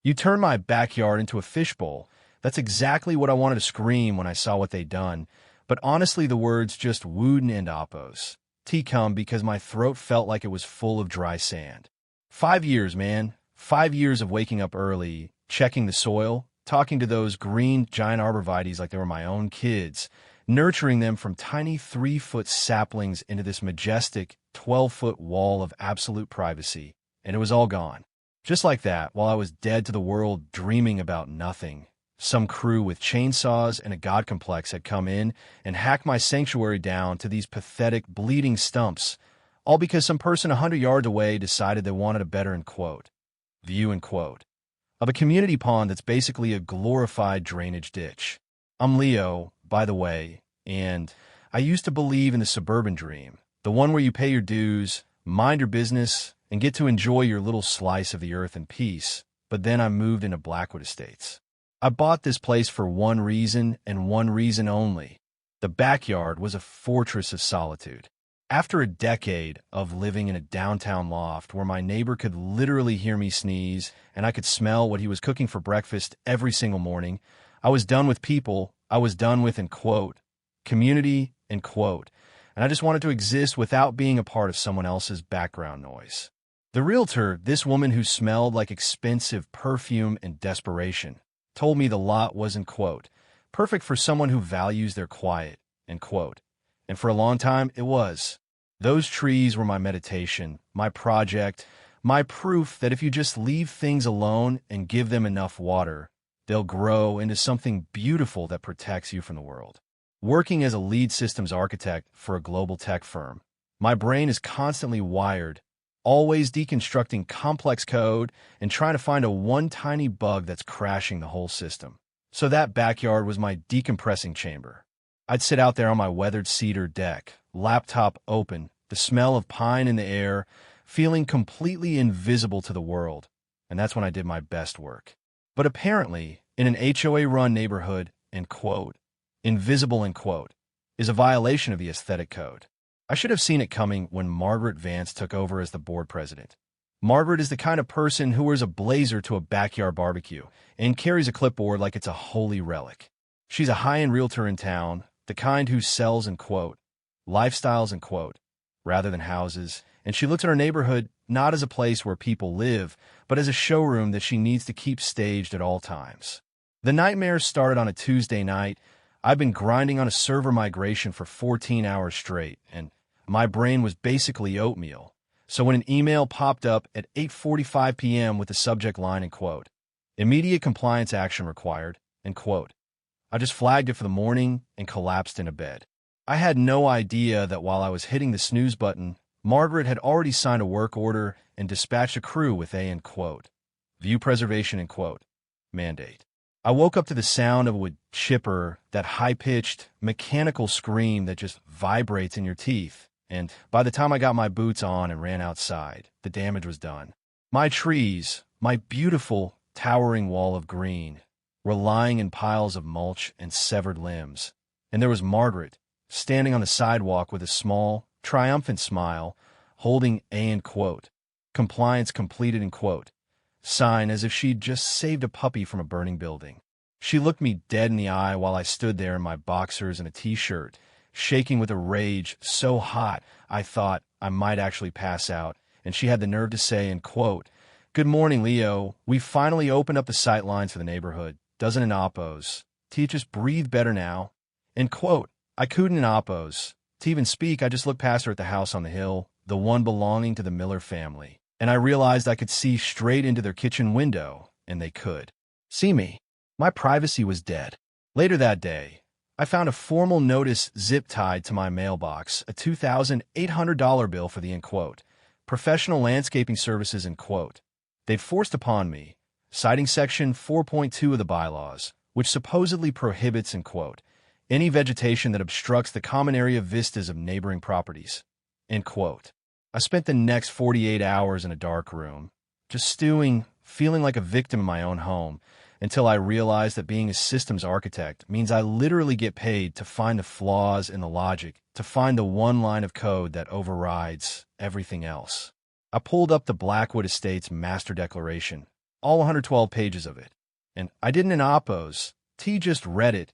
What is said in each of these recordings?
You turned my backyard into a fishbowl. That's exactly what I wanted to scream when I saw what they'd done. But honestly, the words just wouldn't end oppos. T-cum because my throat felt like it was full of dry sand. 5 years, man. 5 years of waking up early, checking the soil, talking to those green giant arborvitaes like they were my own kids, nurturing them from tiny 3-foot saplings into this majestic 12-foot wall of absolute privacy. And it was all gone. Just like that, while I was dead to the world dreaming about nothing. Some crew with chainsaws and a god complex had come in and hacked my sanctuary down to these pathetic, bleeding stumps, all because some person 100 yards away decided they wanted a better, view, of a community pond that's basically a glorified drainage ditch. I'm Leo, by the way, and I used to believe in the suburban dream, the one where you pay your dues, mind your business, and get to enjoy your little slice of the earth in peace. But then I moved into Blackwood Estates. I bought this place for one reason and one reason only. The backyard was a fortress of solitude. After a decade of living in a downtown loft where my neighbor could literally hear me sneeze and I could smell what he was cooking for breakfast every single morning, I was done with people. I was done with, community, and I just wanted to exist without being a part of someone else's background noise. The realtor, this woman who smelled like expensive perfume and desperation, told me the lot was, perfect for someone who values their quiet, and for a long time, it was. Those trees were my meditation, my project, my proof that if you just leave things alone and give them enough water, they'll grow into something beautiful that protects you from the world. Working as a lead systems architect for a global tech firm, my brain is constantly wired, always deconstructing complex code and trying to find one tiny bug that's crashing the whole system. So that backyard was my decompressing chamber. I'd sit out there on my weathered cedar deck, laptop open, the smell of pine in the air, feeling completely invisible to the world. And that's when I did my best work. But apparently, in an HOA-run neighborhood, invisible, is a violation of the aesthetic code. I should have seen it coming when Margaret Vance took over as the board president. Margaret is the kind of person who wears a blazer to a backyard barbecue and carries a clipboard like it's a holy relic. She's a high-end realtor in town, the kind who sells, lifestyles, rather than houses, and she looks at her neighborhood not as a place where people live, but as a showroom that she needs to keep staged at all times. The nightmare started on a Tuesday night. I've been grinding on a server migration for 14 hours straight, and my brain was basically oatmeal. So when an email popped up at 8:45 p.m. with the subject line, immediate compliance action required, I just flagged it for the morning and collapsed into bed. I had no idea that while I was hitting the snooze button, Margaret had already signed a work order and dispatched a crew with a, view preservation, mandate. I woke up to the sound of a wood chipper, that high-pitched, mechanical scream that just vibrates in your teeth, and by the time I got my boots on and ran outside, the damage was done. My trees, my beautiful, towering wall of green, were lying in piles of mulch and severed limbs, and there was Margaret, standing on the sidewalk with a small, triumphant smile, holding a, compliance completed, sign as if she'd just saved a puppy from a burning building. She looked me dead in the eye while I stood there in my boxers and a t-shirt, shaking with a rage so hot I thought I might actually pass out, and she had the nerve to say, "Good morning, Leo. We finally opened up the sight lines for the neighborhood. Doesn't an oppos? To just breathe better now?" I couldn't in oppos. To even speak, I just looked past her at the house on the hill, the one belonging to the Miller family, and I realized I could see straight into their kitchen window, and they could see me. My privacy was dead. Later that day, I found a formal notice zip-tied to my mailbox, a $2,800 bill for the, professional landscaping services, they'd forced upon me, citing Section 4.2 of the bylaws, which supposedly prohibits, any vegetation that obstructs the common area vistas of neighboring properties, I spent the next 48 hours in a dark room, just stewing, feeling like a victim in my own home, until I realized that being a systems architect means I literally get paid to find the flaws in the logic, to find the one line of code that overrides everything else. I pulled up the Blackwood Estates Master Declaration, all 112 pages of it. And I didn't in oppos. T just read it.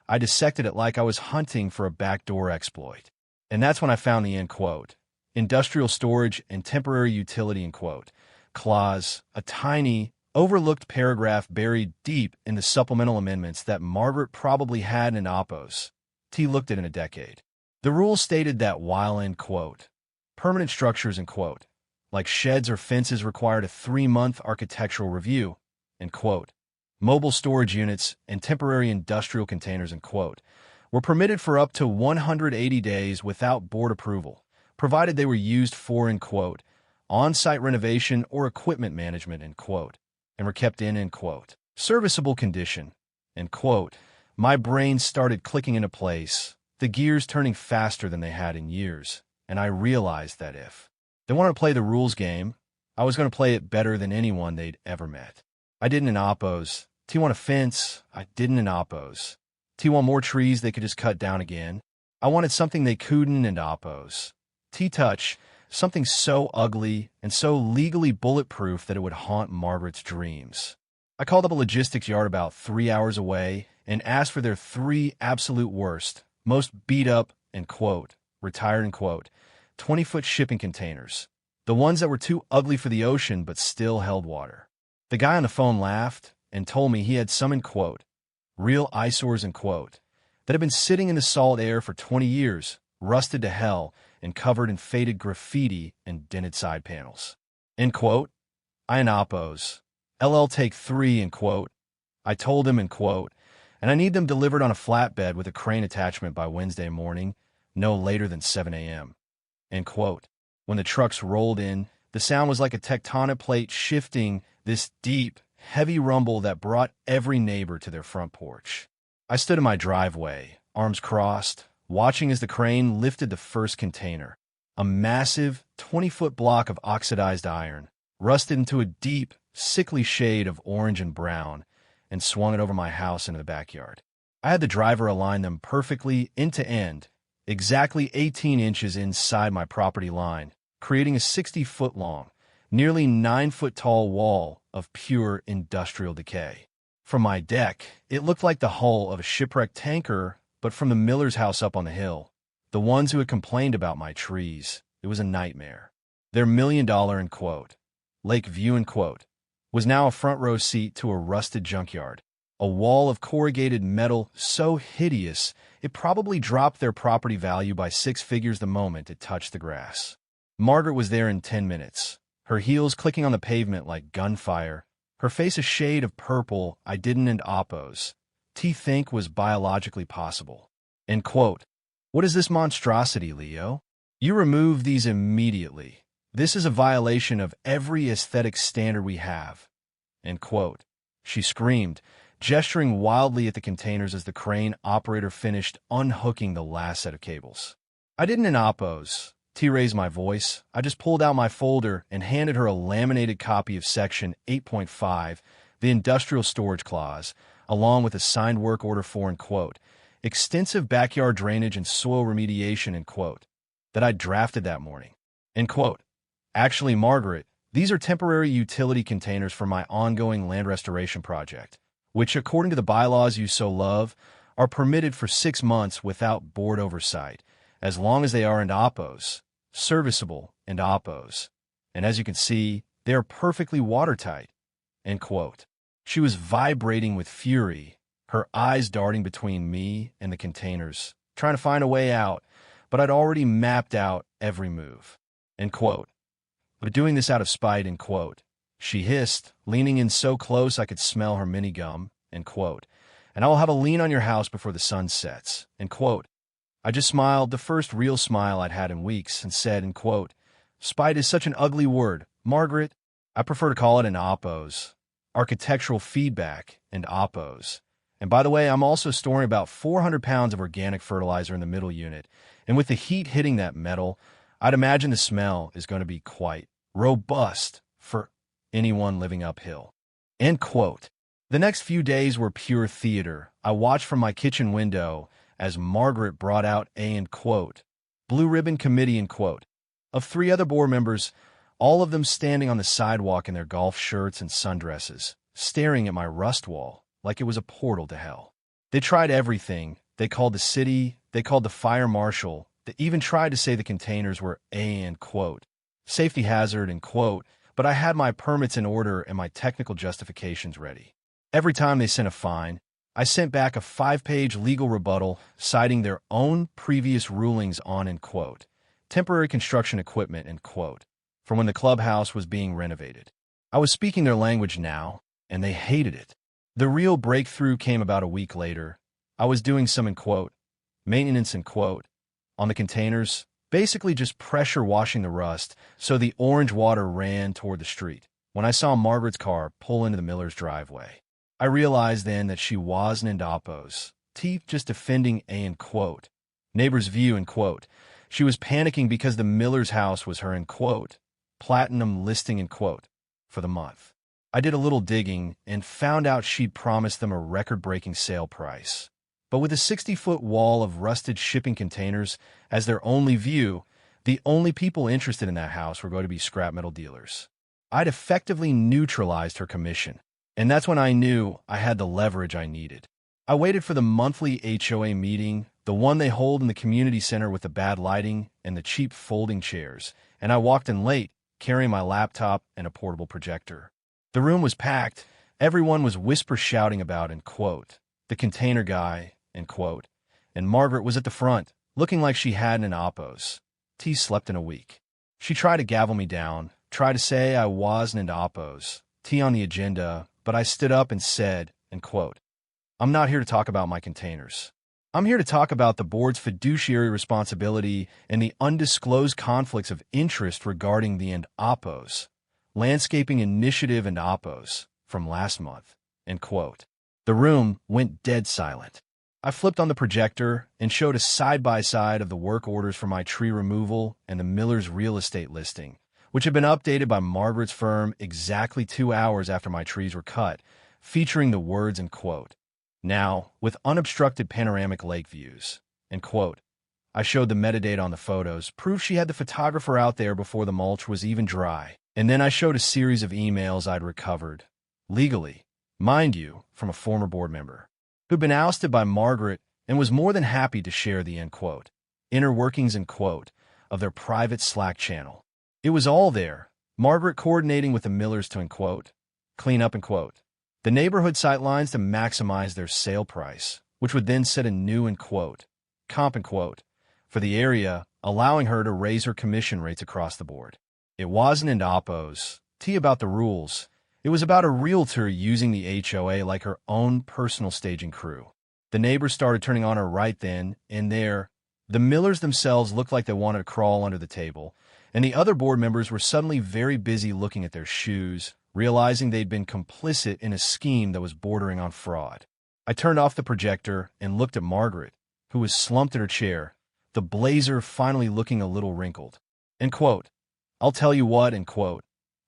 I dissected it like I was hunting for a backdoor exploit. And that's when I found the end quote. Industrial storage and temporary utility end quote. Clause, a tiny, overlooked paragraph buried deep in the supplemental amendments that Margaret probably had in oppos. T looked at in a decade. The rule stated that while end quote, permanent structures end quote, like sheds or fences required a 3-month architectural review, end quote. Mobile storage units and temporary industrial containers, end quote, were permitted for up to 180 days without board approval, provided they were used for, end quote, on-site renovation or equipment management, end quote, and were kept in, end quote, serviceable condition, end quote. My brain started clicking into place, the gears turning faster than they had in years, and I realized that if they wanted to play the rules game, I was going to play it better than anyone they'd ever met. I didn't in oppos. T want a fence. I didn't in oppos. T want more trees they could just cut down again. I wanted something they couldn't in oppos. T touch, something so ugly and so legally bulletproof that it would haunt Margaret's dreams. I called up a logistics yard about 3 hours away and asked for their 3 absolute worst, most beat up, end quote, retired, end quote, 20-foot shipping containers, the ones that were too ugly for the ocean but still held water. The guy on the phone laughed and told me he had some, end quote, real eyesores, end quote, that had been sitting in the salt air for 20 years, rusted to hell, and covered in faded graffiti and dented side panels. End quote. I in oppos. LL take 3, end quote. I told him, end quote, and I need them delivered on a flatbed with a crane attachment by Wednesday morning, no later than 7 a.m. End quote. When the trucks rolled in, the sound was like a tectonic plate shifting, this deep, heavy rumble that brought every neighbor to their front porch. I stood in my driveway, arms crossed, watching as the crane lifted the first container, a massive 20-foot block of oxidized iron, rusted into a deep, sickly shade of orange and brown, and swung it over my house into the backyard. I had the driver align them perfectly end to end, exactly 18 inches inside my property line, creating a 60-foot-long, nearly 9-foot-tall wall of pure industrial decay. From my deck, it looked like the hull of a shipwrecked tanker, but from the miller's house up on the hill, the ones who had complained about my trees, it was a nightmare. Their $1 million, end quote, lake view, end quote, was now a front-row seat to a rusted junkyard, a wall of corrugated metal so hideous it probably dropped their property value by 6 figures the moment it touched the grass. Margaret was there in 10 minutes, her heels clicking on the pavement like gunfire, her face a shade of purple I didn't in oppos. T think was biologically possible. End quote. What is this monstrosity, Leo? You remove these immediately. This is a violation of every aesthetic standard we have. End quote. She screamed, gesturing wildly at the containers as the crane operator finished unhooking the last set of cables. I didn't in oppos. T raised my voice. I just pulled out my folder and handed her a laminated copy of Section 8.5, the Industrial Storage Clause, along with a signed work order for, end quote, extensive backyard drainage and soil remediation, end quote, that I drafted that morning. End quote. Actually, Margaret, these are temporary utility containers for my ongoing land restoration project, which, according to the bylaws you so love, are permitted for 6 months without board oversight, as long as they are in oppos, serviceable and oppos. And as you can see, they are perfectly watertight. End quote. She was vibrating with fury, her eyes darting between me and the containers, trying to find a way out, but I'd already mapped out every move. End quote. But doing this out of spite, end quote. She hissed, leaning in so close I could smell her minigum, end quote. And I will have a lien on your house before the sun sets, end quote. I just smiled, the first real smile I'd had in weeks, and said, end quote, spite is such an ugly word, Margaret. I prefer to call it an oppos. Architectural feedback and oppos. And by the way, I'm also storing about 400 pounds of organic fertilizer in the middle unit, and with the heat hitting that metal, I'd imagine the smell is going to be quite robust for anyone living uphill. End quote. The next few days were pure theater. I watched from my kitchen window as Margaret brought out a, end quote, blue ribbon committee, end quote, of 3 other board members, all of them standing on the sidewalk in their golf shirts and sundresses, staring at my rust wall like it was a portal to hell. They tried everything. They called the city, they called the fire marshal, they even tried to say the containers were safety hazard, but I had my permits in order and my technical justifications ready. Every time they sent a fine, I sent back a 5-page legal rebuttal citing their own previous rulings on, temporary construction equipment, from when the clubhouse was being renovated. I was speaking their language now, and they hated it. The real breakthrough came about a week later. I was doing some, maintenance, on the containers, basically just pressure washing the rust so the orange water ran toward the street, when I saw Margaret's car pull into the Miller's driveway. I realized then that she wasn't into oppos. Just defending neighbor's view, She was panicking because the Miller's house was her, platinum listing, for the month. I did a little digging and found out she'd promised them a record-breaking sale price. But with a 60-foot wall of rusted shipping containers as their only view, the only people interested in that house were going to be scrap metal dealers. I'd effectively neutralized her commission, and that's when I knew I had the leverage I needed. I waited for the monthly HOA meeting, the one they hold in the community center with the bad lighting and the cheap folding chairs, and I walked in late, carrying my laptop and a portable projector. The room was packed. Everyone was whisper shouting about, the container guy, and Margaret was at the front, looking like she hadn't an oppos. T slept in a week. She tried to gavel me down, tried to say I wasn't into oppos. T on the agenda, but I stood up and said, I'm not here to talk about my containers. I'm here to talk about the board's fiduciary responsibility and the undisclosed conflicts of interest regarding the oppos, landscaping initiative and oppos, from last month, The room went dead silent. I flipped on the projector and showed a side-by-side of the work orders for my tree removal and the Miller's real estate listing, which had been updated by Margaret's firm exactly 2 hours after my trees were cut, featuring the words, now, with unobstructed panoramic lake views, I showed the metadata on the photos, proof she had the photographer out there before the mulch was even dry, and then I showed a series of emails I'd recovered, legally, mind you, from a former board member, who'd been ousted by Margaret and was more than happy to share the, inner workings, of their private Slack channel. It was all there, Margaret coordinating with the Millers to, clean up, the neighborhood sightlines to maximize their sale price, which would then set a new, comp, for the area, allowing her to raise her commission rates across the board. It wasn't into oppos, about the rules. It was about a realtor using the HOA like her own personal staging crew. The neighbors started turning on her right then and there. The Millers themselves looked like they wanted to crawl under the table, and the other board members were suddenly very busy looking at their shoes, realizing they'd been complicit in a scheme that was bordering on fraud. I turned off the projector and looked at Margaret, who was slumped in her chair, the blazer finally looking a little wrinkled. I'll tell you what,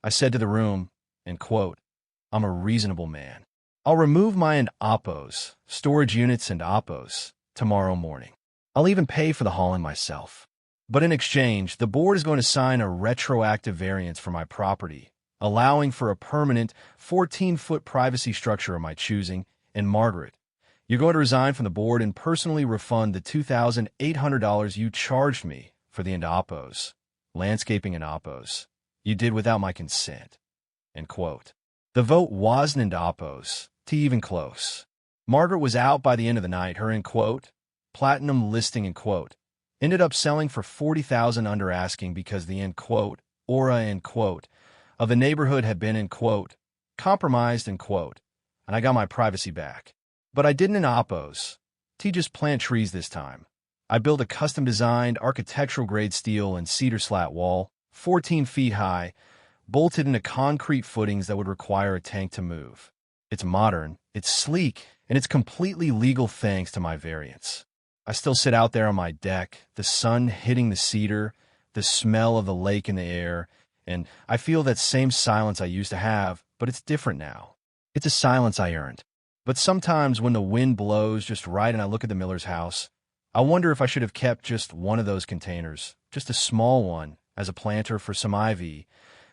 I said to the room, I'm a reasonable man. I'll remove my oppos, storage units and oppos, tomorrow morning. I'll even pay for the hauling myself. But in exchange, the board is going to sign a retroactive variance for my property, allowing for a permanent 14-foot privacy structure of my choosing, and Margaret, you're going to resign from the board and personally refund the $2,800 you charged me for the oppos, landscaping and oppos. You did without my consent. The vote wasn't oppos, to even close. Margaret was out by the end of the night. Her, platinum listing, ended up selling for $40,000 under asking because the, aura, of the neighborhood had been, compromised, and I got my privacy back. But I didn't oppos. Just plant trees this time. I built a custom-designed architectural-grade steel and cedar slat wall, 14 feet high, bolted into concrete footings that would require a tank to move. It's modern, it's sleek, and it's completely legal thanks to my variance. I still sit out there on my deck, the sun hitting the cedar, the smell of the lake in the air, and I feel that same silence I used to have, but it's different now. It's a silence I earned. But sometimes when the wind blows just right and I look at the Miller's house, I wonder if I should have kept just one of those containers, just a small one, as a planter for some ivy,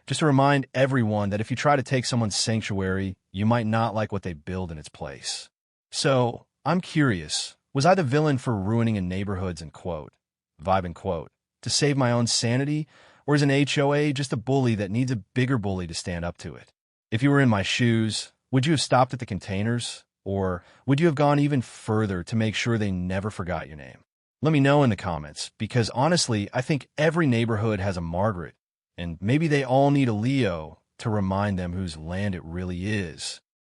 just to remind everyone that if you try to take someone's sanctuary, you might not like what they build in its place. So, I'm curious, was I the villain for ruining a neighborhood's vibe and quote, to save my own sanity, or is an HOA just a bully that needs a bigger bully to stand up to it? If you were in my shoes, would you have stopped at the containers, or would you have gone even further to make sure they never forgot your name? Let me know in the comments, because honestly, I think every neighborhood has a Margaret, and maybe they all need a Leo to remind them whose land it really is.